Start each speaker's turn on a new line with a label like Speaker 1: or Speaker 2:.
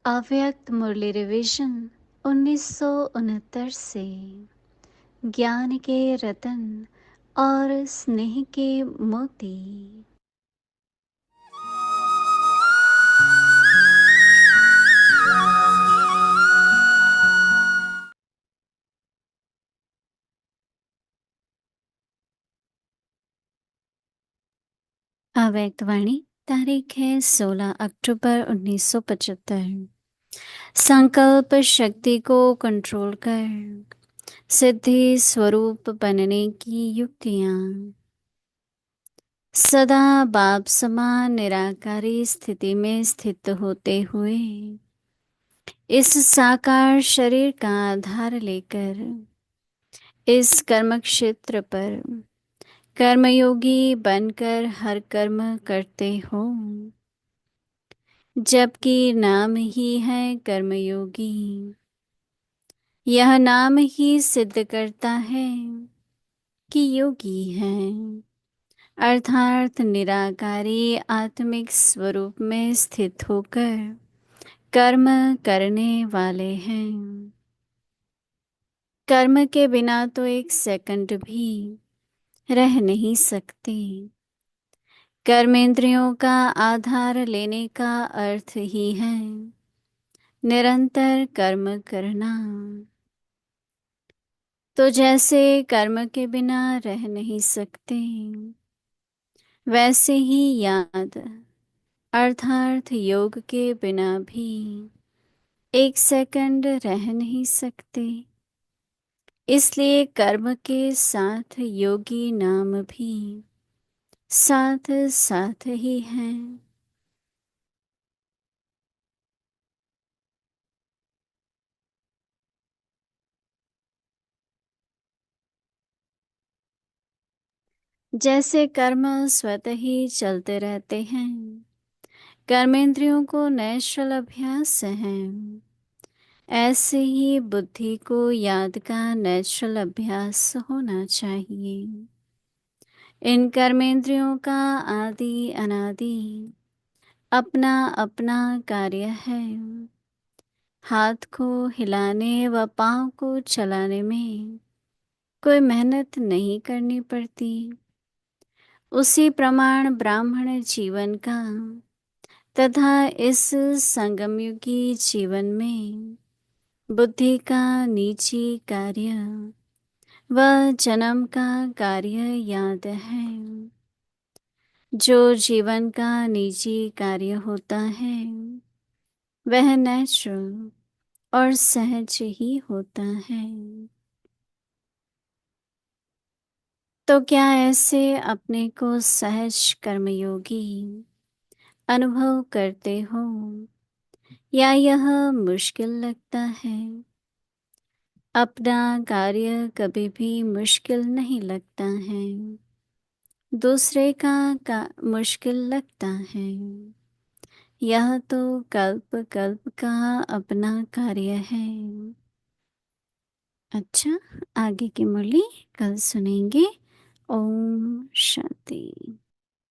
Speaker 1: अव्यक्त मुरली रिवीजन 1969 से। ज्ञान के रतन और स्नेह के मोती। अव्यक्त वाणी तारीख है 16 अक्टूबर 1975। संकल्प शक्ति को कंट्रोल कर सिद्धि स्वरूप बनने की युक्तियां। सदा बाप समान निराकारी स्थिति में स्थित होते हुए इस साकार शरीर का आधार लेकर इस कर्म क्षेत्र पर कर्मयोगी बनकर हर कर्म करते हो, जबकि नाम ही है कर्मयोगी। यह नाम ही सिद्ध करता है कि योगी है, अर्थात निराकारी आत्मिक स्वरूप में स्थित होकर कर्म करने वाले हैं। कर्म के बिना तो एक सेकंड भी रह नहीं सकते। कर्मेंद्रियों का आधार लेने का अर्थ ही है निरंतर कर्म करना। तो जैसे कर्म के बिना रह नहीं सकते, वैसे ही याद अर्थात योग के बिना भी एक सेकंड रह नहीं सकते। इसलिए कर्म के साथ योगी नाम भी साथ साथ ही हैं। जैसे कर्म स्वतः ही चलते रहते हैं, कर्मेंद्रियों को नैश्चल अभ्यास है, ऐसे ही बुद्धि को याद का नैचुरल अभ्यास होना चाहिए। इन कर्मेंद्रियों का आदि अनादि अपना अपना कार्य है। हाथ को हिलाने व पाँव को चलाने में कोई मेहनत नहीं करनी पड़ती। उसी प्रमाण ब्राह्मण जीवन का तथा इस संगमयुगी जीवन में बुद्धि का निजी कार्य व जन्म का कार्य याद है। जो जीवन का निजी कार्य होता है वह नेचुरल और सहज ही होता है। तो क्या ऐसे अपने को सहज कर्मयोगी अनुभव करते हो, या यह मुश्किल लगता है? अपना कार्य कभी भी मुश्किल नहीं लगता है, दूसरे का मुश्किल लगता है। यह तो कल्प कल्प का अपना कार्य है। अच्छा, आगे की मुरली कल सुनेंगे। ओम शांति।